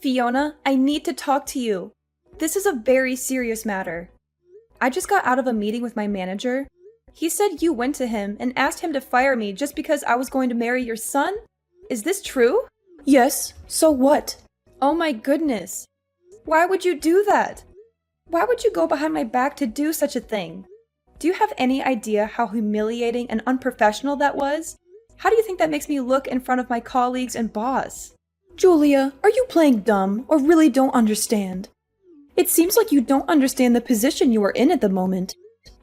Fiona, I need to talk to you. This is a very serious matter. I just got out of a meeting with my manager. He said you went to him and asked him to fire me just because I was going to marry your son? Is this true? Yes, so what? Oh my goodness. Why would you do that? Why would you go behind my back to do such a thing? Do you have any idea how humiliating and unprofessional that was? How do you think that makes me look in front of my colleagues and boss? Julia, are you playing dumb or really don't understand? It seems like you don't understand the position you are in at the moment.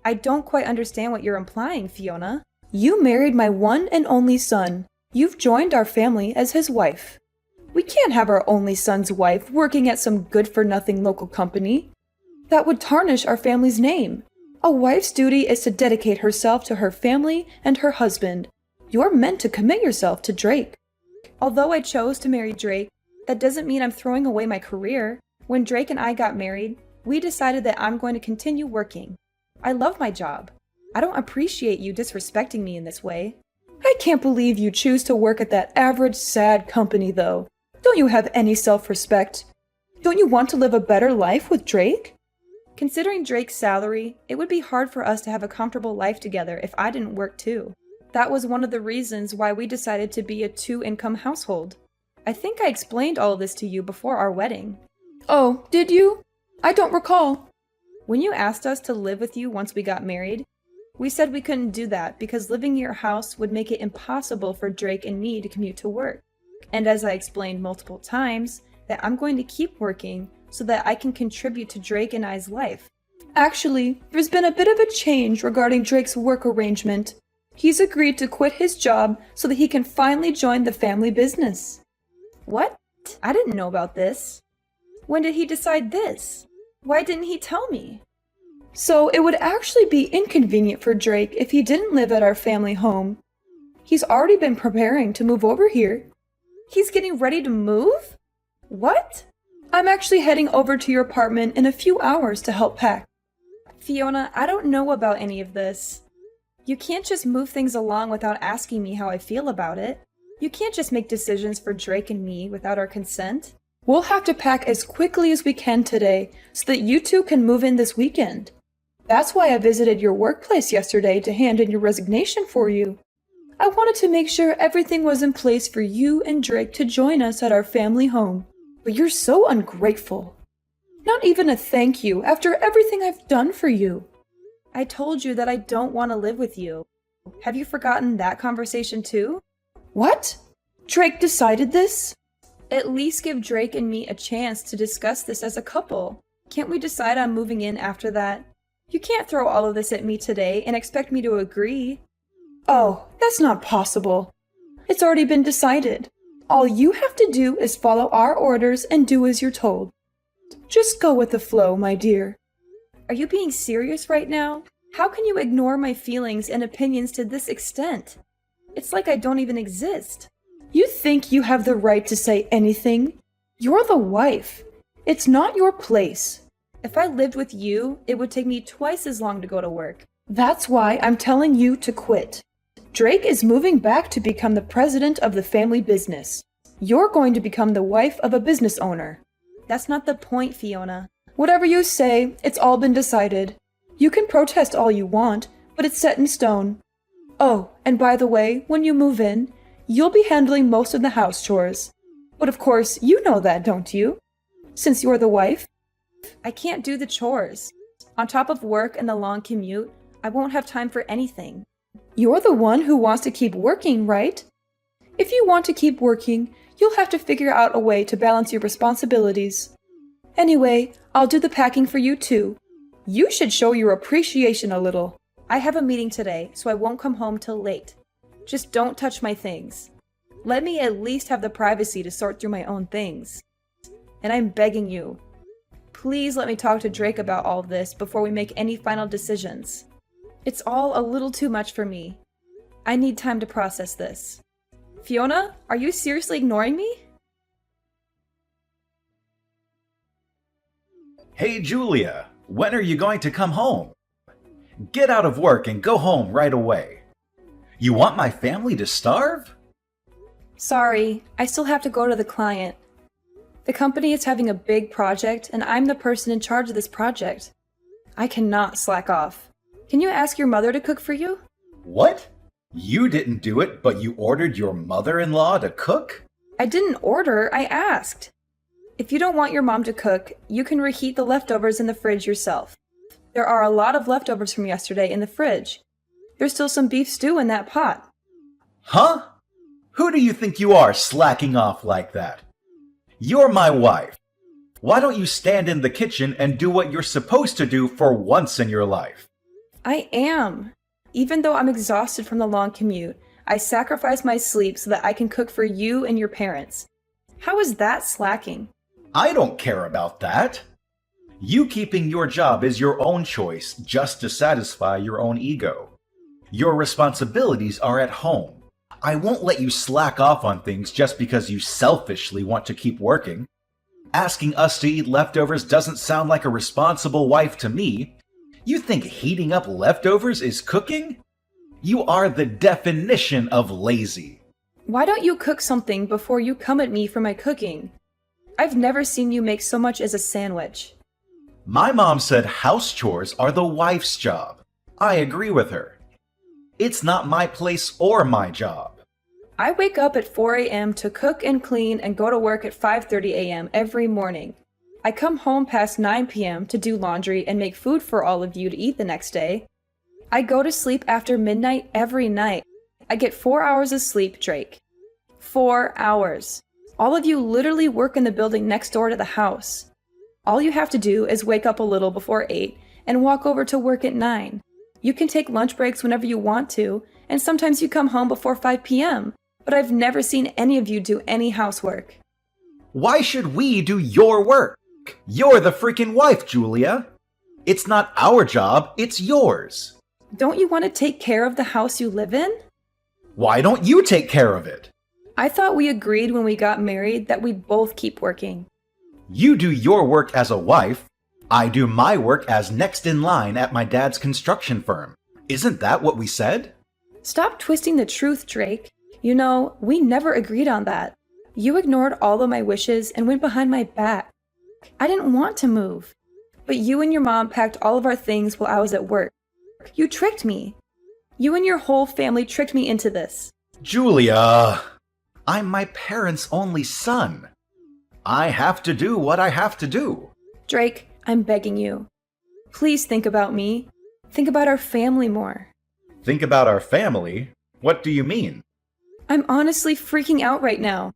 I don't quite understand what you're implying, Fiona. You married my one and only son. You've joined our family as his wife. We can't have our only son's wife working at some good-for-nothing local company. That would tarnish our family's name. A wife's duty is to dedicate herself to her family and her husband. You're meant to commit yourself to Drake. Although I chose to marry Drake, that doesn't mean I'm throwing away my career. When Drake and I got married, we decided that I'm going to continue working. I love my job. I don't appreciate you disrespecting me in this way. I can't believe you choose to work at that average, sad company, though. Don't you have any self-respect? Don't you want to live a better life with Drake? Considering Drake's salary, it would be hard for us to have a comfortable life together if I didn't work too. That was one of the reasons why we decided to be a two-income household. I think I explained all of this to you before our wedding. Oh, did you? I don't recall. When you asked us to live with you once we got married, we said we couldn't do that because living in your house would make it impossible for Drake and me to commute to work. And as I explained multiple times, that I'm going to keep working so that I can contribute to Drake and I's life. Actually, there's been a bit of a change regarding Drake's work arrangement. He's agreed to quit his job so that he can finally join the family business. What? I didn't know about this. When did he decide this? Why didn't he tell me? So it would actually be inconvenient for Drake if he didn't live at our family home. He's already been preparing to move over here. He's getting ready to move? What? I'm actually heading over to your apartment in a few hours to help pack. Fiona, I don't know about any of this. You can't just move things along without asking me how I feel about it. You can't just make decisions for Drake and me without our consent. We'll have to pack as quickly as we can today so that you two can move in this weekend. That's why I visited your workplace yesterday to hand in your resignation for you. I wanted to make sure everything was in place for you and Drake to join us at our family home. But you're so ungrateful. Not even a thank you after everything I've done for you. I told you that I don't want to live with you. Have you forgotten that conversation too? What? Drake decided this? At least give Drake and me a chance to discuss this as a couple. Can't we decide on moving in after that? You can't throw all of this at me today and expect me to agree. Oh, that's not possible. It's already been decided. All you have to do is follow our orders and do as you're told. Just go with the flow, my dear. Are you being serious right now? How can you ignore my feelings and opinions to this extent? It's like I don't even exist. You think you have the right to say anything? You're the wife. It's not your place. If I lived with you, it would take me twice as long to go to work. That's why I'm telling you to quit. Drake is moving back to become the president of the family business. You're going to become the wife of a business owner. That's not the point, Fiona. Whatever you say, it's all been decided. You can protest all you want, but it's set in stone. Oh, and by the way, when you move in, you'll be handling most of the house chores. But of course, you know that, don't you? Since you're the wife. I can't do the chores. On top of work and the long commute, I won't have time for anything. You're the one who wants to keep working, right? If you want to keep working, you'll have to figure out a way to balance your responsibilities. Anyway, I'll do the packing for you too. You should show your appreciation a little. I have a meeting today, so I won't come home till late. Just don't touch my things. Let me at least have the privacy to sort through my own things. And I'm begging you, please let me talk to Drake about all this before we make any final decisions. It's all a little too much for me. I need time to process this. Fiona, are you seriously ignoring me? Hey Julia, when are you going to come home? Get out of work and go home right away. You want my family to starve? Sorry, I still have to go to the client. The company is having a big project, and I'm the person in charge of this project. I cannot slack off. Can you ask your mother to cook for you? What? You didn't do it, but you ordered your mother-in-law to cook? I didn't order, I asked. If you don't want your mom to cook, you can reheat the leftovers in the fridge yourself. There are a lot of leftovers from yesterday in the fridge. There's still some beef stew in that pot. Huh? Who do you think you are, slacking off like that? You're my wife. Why don't you stand in the kitchen and do what you're supposed to do for once in your life? I am. Even though I'm exhausted from the long commute, I sacrifice my sleep so that I can cook for you and your parents. How is that slacking? I don't care about that. You keeping your job is your own choice just to satisfy your own ego. Your responsibilities are at home. I won't let you slack off on things just because you selfishly want to keep working. Asking us to eat leftovers doesn't sound like a responsible wife to me. You think heating up leftovers is cooking? You are the definition of lazy. Why don't you cook something before you come at me for my cooking? I've never seen you make so much as a sandwich. My mom said house chores are the wife's job. I agree with her. It's not my place or my job. I wake up at 4 a.m. to cook and clean and go to work at 5:30 a.m. every morning. I come home past 9 p.m. to do laundry and make food for all of you to eat the next day. I go to sleep after midnight every night. I get 4 hours of sleep, Drake. 4 hours. All of you literally work in the building next door to the house. All you have to do is wake up a little before 8 and walk over to work at 9. You can take lunch breaks whenever you want to, and sometimes you come home before 5 p.m., but I've never seen any of you do any housework. Why should we do your work? You're the freaking wife, Julia. It's not our job, it's yours. Don't you want to take care of the house you live in? Why don't you take care of it? I thought we agreed when we got married that we'd both keep working. You do your work as a wife. I do my work as next in line at my dad's construction firm. Isn't that what we said? Stop twisting the truth, Drake. You know, we never agreed on that. You ignored all of my wishes and went behind my back. I didn't want to move. But you and your mom packed all of our things while I was at work. You tricked me. You and your whole family tricked me into this. Julia, I'm my parents' only son. I have to do what I have to do. Drake, I'm begging you. Please think about me. Think about our family more. Think about our family? What do you mean? I'm honestly freaking out right now.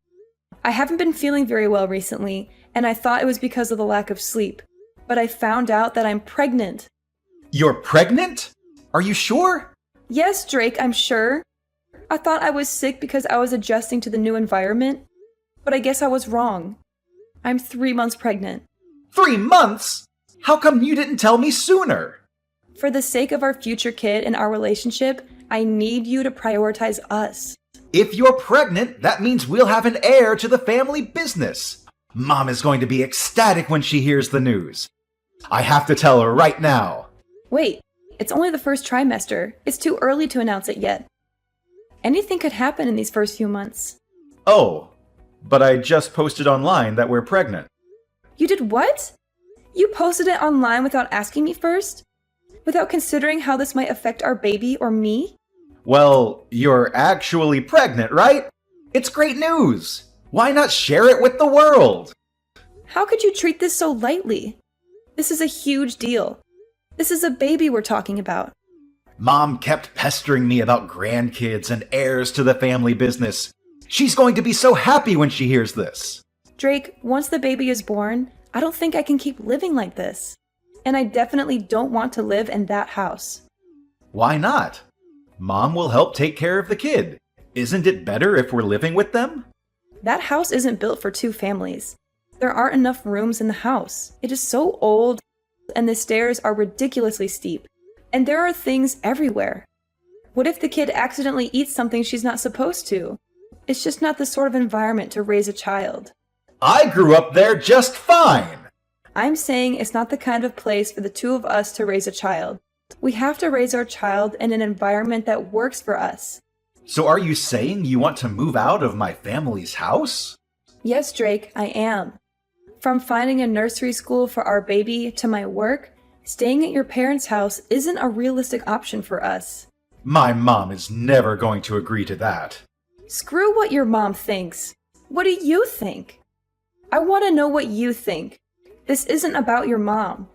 I haven't been feeling very well recently, and I thought it was because of the lack of sleep. But I found out that I'm pregnant. You're pregnant? Are you sure? Yes, Drake, I'm sure. I thought I was sick because I was adjusting to the new environment, but I guess I was wrong. I'm 3 months pregnant. 3 months? How come you didn't tell me sooner? For the sake of our future kid and our relationship, I need you to prioritize us. If you're pregnant, that means we'll have an heir to the family business. Mom is going to be ecstatic when she hears the news. I have to tell her right now. Wait, it's only the first trimester. It's too early to announce it yet. Anything could happen in these first few months. Oh, but I just posted online that we're pregnant. You did what? You posted it online without asking me first? Without considering how this might affect our baby or me? Well, you're actually pregnant, right? It's great news. Why not share it with the world? How could you treat this so lightly? This is a huge deal. This is a baby we're talking about. Mom kept pestering me about grandkids and heirs to the family business. She's going to be so happy when she hears this. Drake, once the baby is born, I don't think I can keep living like this. And I definitely don't want to live in that house. Why not? Mom will help take care of the kid. Isn't it better if we're living with them? That house isn't built for 2 families. There aren't enough rooms in the house. It is so old, and the stairs are ridiculously steep. And there are things everywhere. What if the kid accidentally eats something she's not supposed to? It's just not the sort of environment to raise a child. I grew up there just fine. I'm saying it's not the kind of place for the 2 of us to raise a child. We have to raise our child in an environment that works for us. So are you saying you want to move out of my family's house? Yes, Drake, I am. From finding a nursery school for our baby to my work, staying at your parents' house isn't a realistic option for us. My mom is never going to agree to that. Screw what your mom thinks. What do you think? I want to know what you think. This isn't about your mom.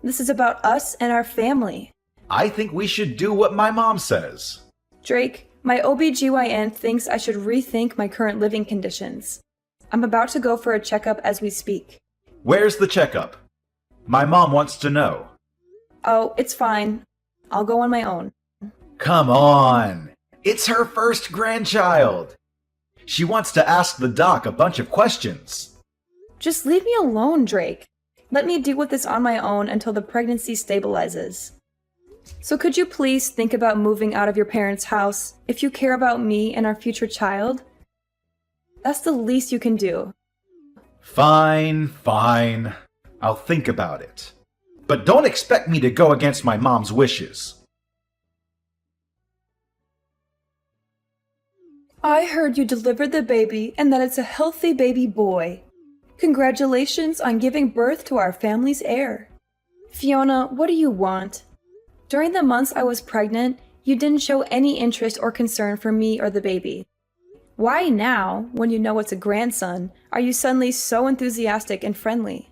This is about us and our family. I think we should do what my mom says. Drake, my OBGYN thinks I should rethink my current living conditions. I'm about to go for a checkup as we speak. Where's the checkup? My mom wants to know. Oh, it's fine. I'll go on my own. Come on! It's her first grandchild! She wants to ask the doc a bunch of questions. Just leave me alone, Drake. Let me deal with this on my own until the pregnancy stabilizes. So could you please think about moving out of your parents' house if you care about me and our future child? That's the least you can do. Fine. I'll think about it. But don't expect me to go against my mom's wishes. I heard you delivered the baby and that it's a healthy baby boy. Congratulations on giving birth to our family's heir. Fiona, what do you want? During the months I was pregnant, you didn't show any interest or concern for me or the baby. Why now, when you know it's a grandson, are you suddenly so enthusiastic and friendly?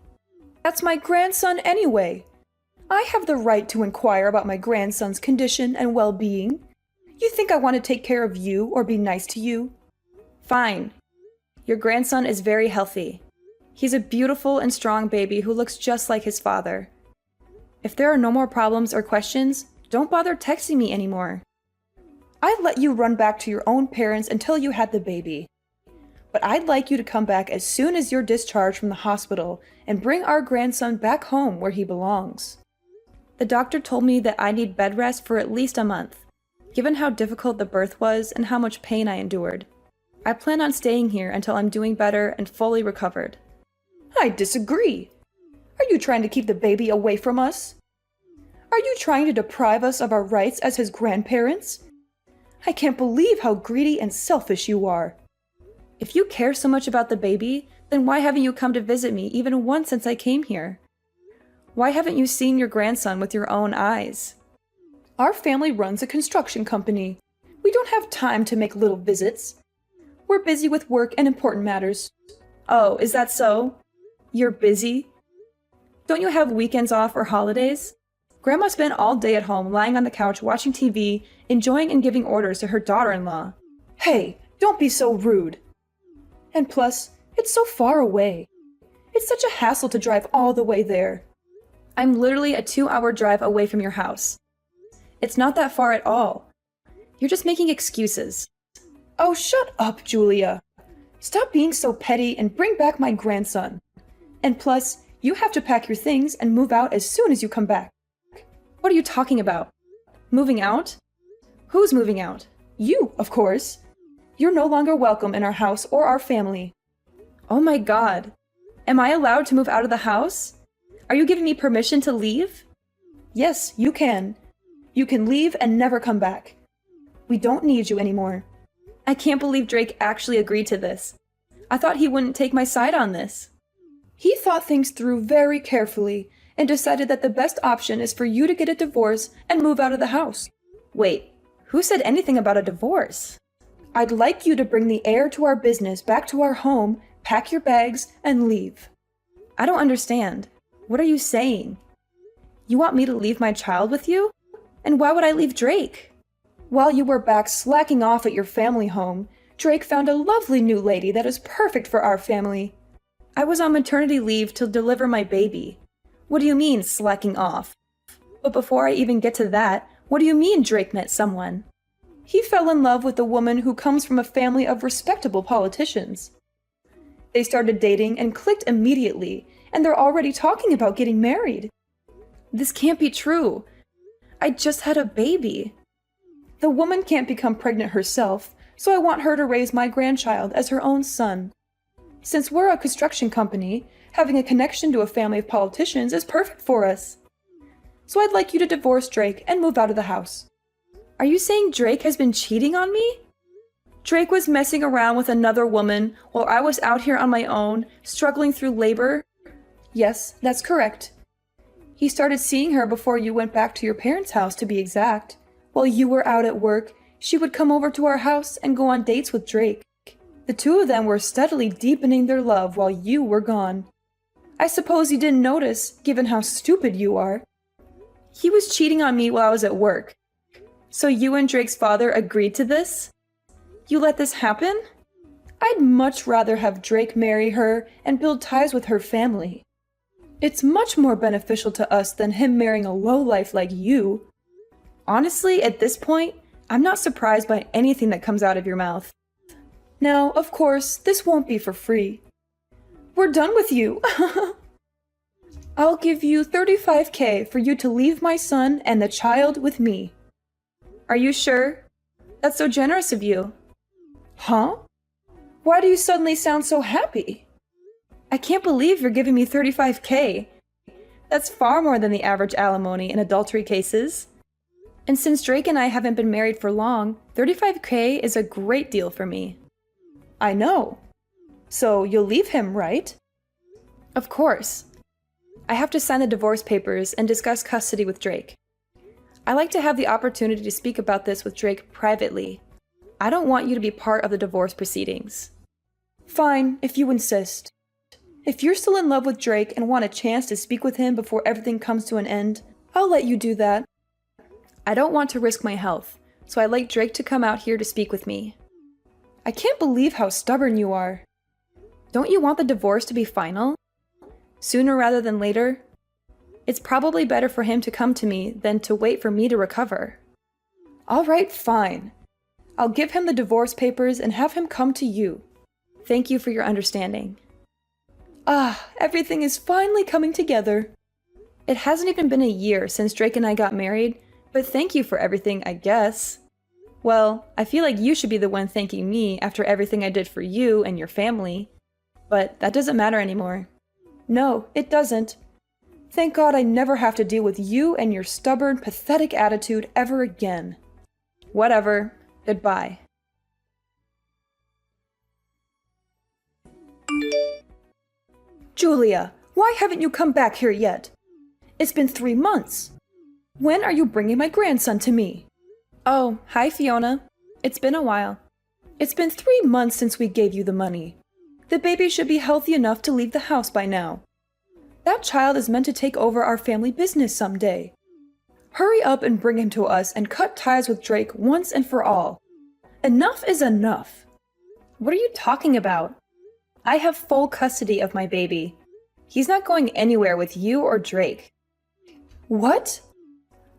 That's my grandson anyway. I have the right to inquire about my grandson's condition and well-being. You think I want to take care of you or be nice to you? Fine. Your grandson is very healthy. He's a beautiful and strong baby who looks just like his father. If there are no more problems or questions, don't bother texting me anymore. I'd let you run back to your own parents until you had the baby. But I'd like you to come back as soon as you're discharged from the hospital and bring our grandson back home where he belongs. The doctor told me that I need bed rest for at least a month, given how difficult the birth was and how much pain I endured. I plan on staying here until I'm doing better and fully recovered. I disagree. Are you trying to keep the baby away from us? Are you trying to deprive us of our rights as his grandparents? I can't believe how greedy and selfish you are. If you care so much about the baby, then why haven't you come to visit me even once since I came here? Why haven't you seen your grandson with your own eyes? Our family runs a construction company. We don't have time to make little visits. We're busy with work and important matters. Oh, is that so? You're busy? Don't you have weekends off or holidays? Grandma spent all day at home lying on the couch watching TV, enjoying and giving orders to her daughter-in-law. Hey, don't be so rude. And plus, it's so far away. It's such a hassle to drive all the way there. I'm literally a 2-hour drive away from your house. It's not that far at all. You're just making excuses. Oh, shut up, Julia. Stop being so petty and bring back my grandson. And plus, you have to pack your things and move out as soon as you come back. What are you talking about? Moving out? Who's moving out? You, of course. You're no longer welcome in our house or our family. Oh my God. Am I allowed to move out of the house? Are you giving me permission to leave? Yes, you can. You can leave and never come back. We don't need you anymore. I can't believe Drake actually agreed to this. I thought he wouldn't take my side on this. He thought things through very carefully and decided that the best option is for you to get a divorce and move out of the house. Wait, who said anything about a divorce? I'd like you to bring the heir to our business back to our home, pack your bags, and leave. I don't understand. What are you saying? You want me to leave my child with you? And why would I leave Drake? While you were back slacking off at your family home, Drake found a lovely new lady that is perfect for our family. I was on maternity leave to deliver my baby. What do you mean, slacking off? But before I even get to that, what do you mean Drake met someone? He fell in love with a woman who comes from a family of respectable politicians. They started dating and clicked immediately, and they're already talking about getting married. This can't be true. I just had a baby. The woman can't become pregnant herself, so I want her to raise my grandchild as her own son. Since we're a construction company, having a connection to a family of politicians is perfect for us. So I'd like you to divorce Drake and move out of the house. Are you saying Drake has been cheating on me? Drake was messing around with another woman while I was out here on my own, struggling through labor? Yes, that's correct. He started seeing her before you went back to your parents' house, to be exact. While you were out at work, she would come over to our house and go on dates with Drake. The two of them were steadily deepening their love while you were gone. I suppose you didn't notice, given how stupid you are. He was cheating on me while I was at work. So you and Drake's father agreed to this? You let this happen? I'd much rather have Drake marry her and build ties with her family. It's much more beneficial to us than him marrying a lowlife like you. Honestly, at this point, I'm not surprised by anything that comes out of your mouth. Now, of course, this won't be for free. We're done with you. I'll give you $35,000 for you to leave my son and the child with me. Are you sure? That's so generous of you. Huh? Why do you suddenly sound so happy? I can't believe you're giving me $35,000. That's far more than the average alimony in adultery cases. And since Drake and I haven't been married for long, $35,000 is a great deal for me. I know. So you'll leave him, right? Of course. I have to sign the divorce papers and discuss custody with Drake. I like to have the opportunity to speak about this with Drake privately. I don't want you to be part of the divorce proceedings. Fine, if you insist. If you're still in love with Drake and want a chance to speak with him before everything comes to an end, I'll let you do that. I don't want to risk my health, so I'd like Drake to come out here to speak with me. I can't believe how stubborn you are. Don't you want the divorce to be final? Sooner rather than later? It's probably better for him to come to me than to wait for me to recover. All right, fine. I'll give him the divorce papers and have him come to you. Thank you for your understanding. Ah, everything is finally coming together. It hasn't even been a year since Drake and I got married, but thank you for everything, I guess. Well, I feel like you should be the one thanking me after everything I did for you and your family. But that doesn't matter anymore. No, it doesn't. Thank God I never have to deal with you and your stubborn, pathetic attitude ever again. Whatever. Goodbye. Julia, why haven't you come back here yet? It's been 3 months. When are you bringing my grandson to me? Oh, hi Fiona. It's been a while. It's been 3 months since we gave you the money. The baby should be healthy enough to leave the house by now. That child is meant to take over our family business someday. Hurry up and bring him to us and cut ties with Drake once and for all. Enough is enough. What are you talking about? I have full custody of my baby. He's not going anywhere with you or Drake. What?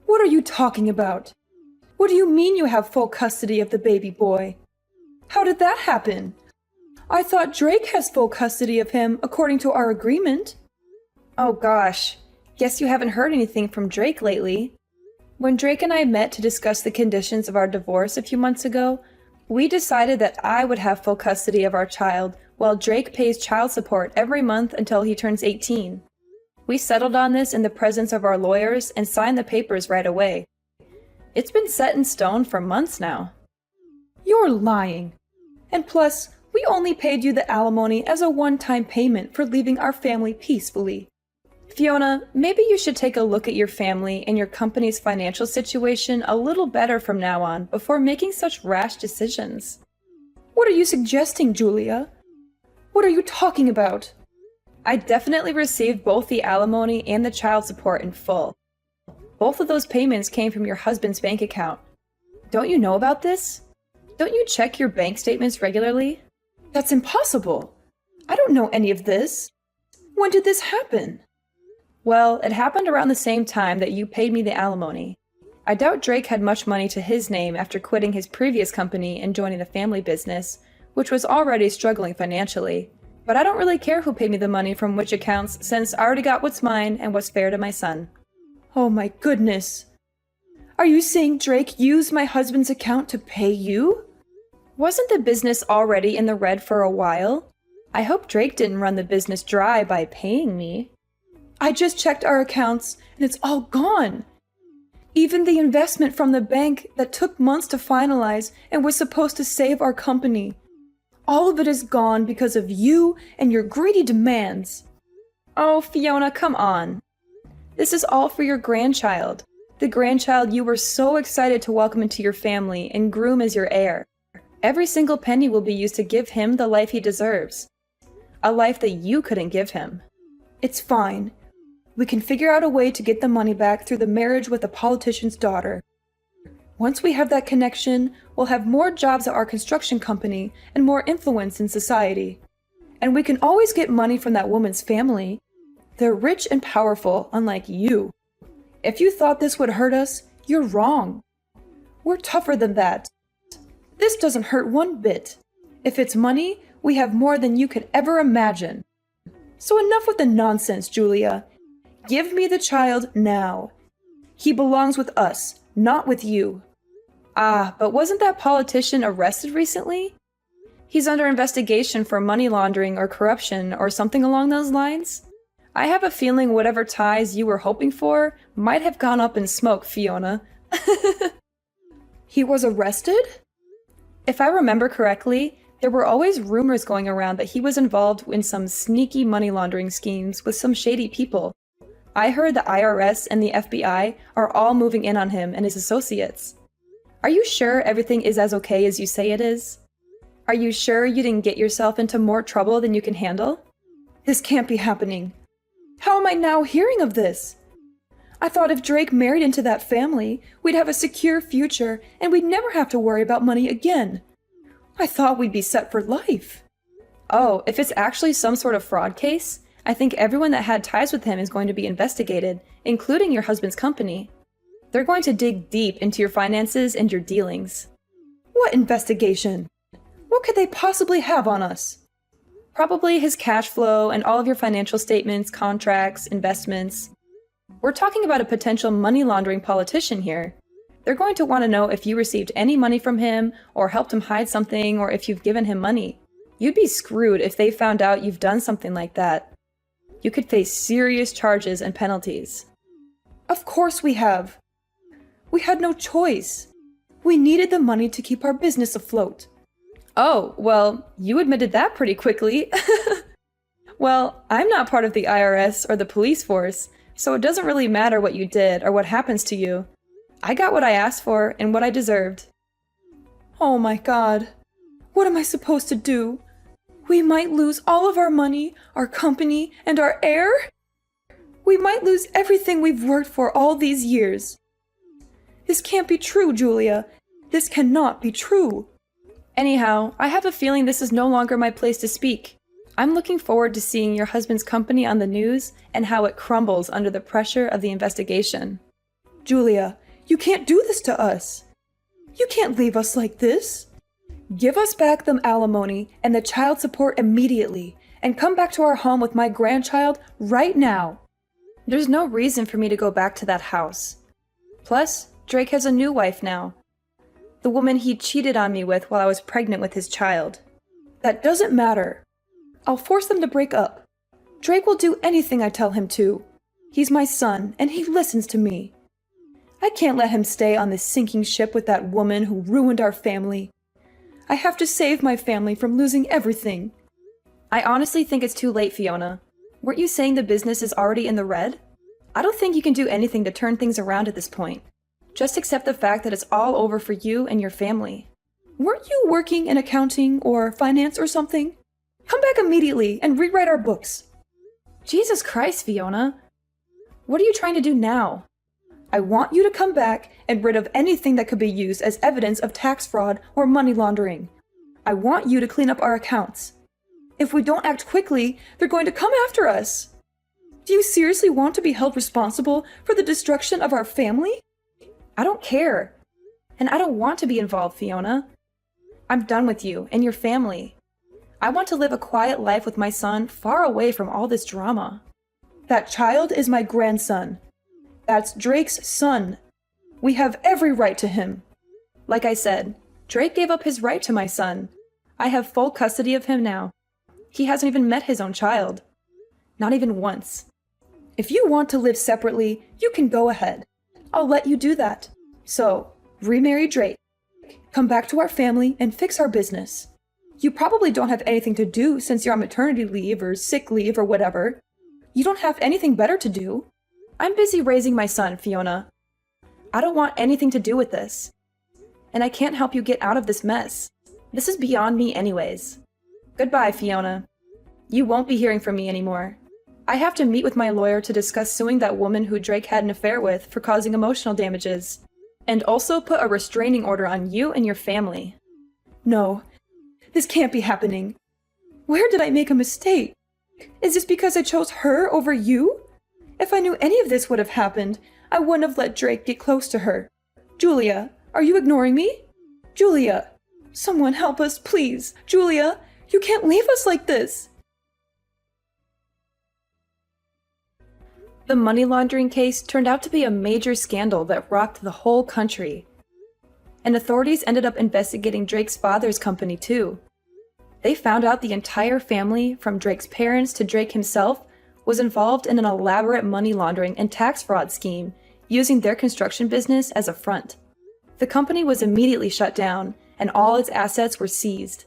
What are you talking about? What do you mean you have full custody of the baby boy? How did that happen? I thought Drake has full custody of him according to our agreement. Oh gosh, guess you haven't heard anything from Drake lately. When Drake and I met to discuss the conditions of our divorce a few months ago, we decided that I would have full custody of our child while Drake pays child support every month until he turns 18. We settled on this in the presence of our lawyers and signed the papers right away. It's been set in stone for months now. You're lying. And plus, we only paid you the alimony as a one-time payment for leaving our family peacefully. Fiona, maybe you should take a look at your family and your company's financial situation a little better from now on before making such rash decisions. What are you suggesting, Julia? What are you talking about? I definitely received both the alimony and the child support in full. Both of those payments came from your husband's bank account. Don't you know about this? Don't you check your bank statements regularly? That's impossible. I don't know any of this. When did this happen? Well, it happened around the same time that you paid me the alimony. I doubt Drake had much money to his name after quitting his previous company and joining the family business, which was already struggling financially. But I don't really care who paid me the money from which accounts, since I already got what's mine and what's fair to my son. Oh my goodness. Are you saying Drake used my husband's account to pay you? Wasn't the business already in the red for a while? I hope Drake didn't run the business dry by paying me. I just checked our accounts and it's all gone. Even the investment from the bank that took months to finalize and was supposed to save our company. All of it is gone because of you and your greedy demands. Oh, Fiona, come on. This is all for your grandchild. The grandchild you were so excited to welcome into your family and groom as your heir. Every single penny will be used to give him the life he deserves. A life that you couldn't give him. It's fine. We can figure out a way to get the money back through the marriage with a politician's daughter. Once we have that connection, we'll have more jobs at our construction company and more influence in society. And we can always get money from that woman's family. They're rich and powerful, unlike you. If you thought this would hurt us, you're wrong. We're tougher than that. This doesn't hurt one bit. If it's money, we have more than you could ever imagine. So enough with the nonsense, Julia. Give me the child now. He belongs with us, not with you. Ah, but wasn't that politician arrested recently? He's under investigation for money laundering or corruption or something along those lines. I have a feeling whatever ties you were hoping for might have gone up in smoke, Fiona. He was arrested? If I remember correctly, there were always rumors going around that he was involved in some sneaky money laundering schemes with some shady people. I heard the IRS and the FBI are all moving in on him and his associates. Are you sure everything is as okay as you say it is? Are you sure you didn't get yourself into more trouble than you can handle? This can't be happening. How am I now hearing of this? I thought if Drake married into that family, we'd have a secure future and we'd never have to worry about money again. I thought we'd be set for life. Oh, if it's actually some sort of fraud case, I think everyone that had ties with him is going to be investigated, including your husband's company. They're going to dig deep into your finances and your dealings. What investigation? What could they possibly have on us? Probably his cash flow and all of your financial statements, contracts, investments. We're talking about a potential money laundering politician here. They're going to want to know if you received any money from him, or helped him hide something, or if you've given him money. You'd be screwed if they found out you've done something like that. You could face serious charges and penalties. Of course we have. We had no choice. We needed the money to keep our business afloat. Oh, well, you admitted that pretty quickly. Well, I'm not part of the IRS or the police force, so it doesn't really matter what you did or what happens to you. I got what I asked for and what I deserved. Oh my God. What am I supposed to do? We might lose all of our money, our company, and our heir? We might lose everything we've worked for all these years. This can't be true, Julia. This cannot be true. Anyhow, I have a feeling this is no longer my place to speak. I'm looking forward to seeing your husband's company on the news and how it crumbles under the pressure of the investigation. Julia, you can't do this to us. You can't leave us like this. Give us back the alimony and the child support immediately, and come back to our home with my grandchild right now. There's no reason for me to go back to that house. Plus, Drake has a new wife now. The woman he cheated on me with while I was pregnant with his child. That doesn't matter. I'll force them to break up. Drake will do anything I tell him to. He's my son, and he listens to me. I can't let him stay on this sinking ship with that woman who ruined our family. I have to save my family from losing everything. I honestly think it's too late, Fiona. Weren't you saying the business is already in the red? I don't think you can do anything to turn things around at this point. Just accept the fact that it's all over for you and your family. Weren't you working in accounting or finance or something? Come back immediately and rewrite our books. Jesus Christ, Fiona. What are you trying to do now? I want you to come back and rid of anything that could be used as evidence of tax fraud or money laundering. I want you to clean up our accounts. If we don't act quickly, they're going to come after us. Do you seriously want to be held responsible for the destruction of our family? I don't care. And I don't want to be involved, Fiona. I'm done with you and your family. I want to live a quiet life with my son far away from all this drama. That child is my grandson. That's Drake's son. We have every right to him. Like I said, Drake gave up his right to my son. I have full custody of him now. He hasn't even met his own child. Not even once. If you want to live separately, you can go ahead. I'll let you do that. So, remarry Drake, come back to our family, and fix our business. You probably don't have anything to do since you're on maternity leave or sick leave or whatever. You don't have anything better to do. I'm busy raising my son, Fiona. I don't want anything to do with this. And I can't help you get out of this mess. This is beyond me anyways. Goodbye, Fiona. You won't be hearing from me anymore. I have to meet with my lawyer to discuss suing that woman who Drake had an affair with for causing emotional damages, and also put a restraining order on you and your family. No, this can't be happening. Where did I make a mistake? Is this because I chose her over you? If I knew any of this would have happened, I wouldn't have let Drake get close to her. Julia, are you ignoring me? Julia, someone help us, please. Julia, you can't leave us like this. The money laundering case turned out to be a major scandal that rocked the whole country. And authorities ended up investigating Drake's father's company too. They found out the entire family, from Drake's parents to Drake himself, was involved in an elaborate money laundering and tax fraud scheme, using their construction business as a front. The company was immediately shut down, and all its assets were seized.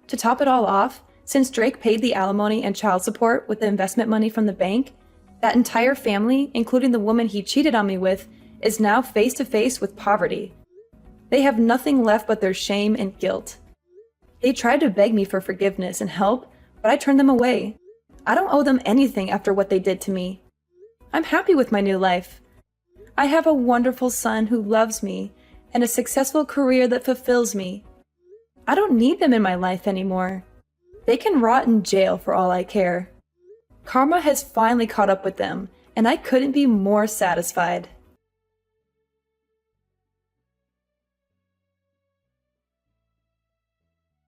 To top it all off, since Drake paid the alimony and child support with the investment money from the bank, that entire family, including the woman he cheated on me with, is now face to face with poverty. They have nothing left but their shame and guilt. They tried to beg me for forgiveness and help, but I turned them away. I don't owe them anything after what they did to me. I'm happy with my new life. I have a wonderful son who loves me, and a successful career that fulfills me. I don't need them in my life anymore. They can rot in jail for all I care. Karma has finally caught up with them, and I couldn't be more satisfied.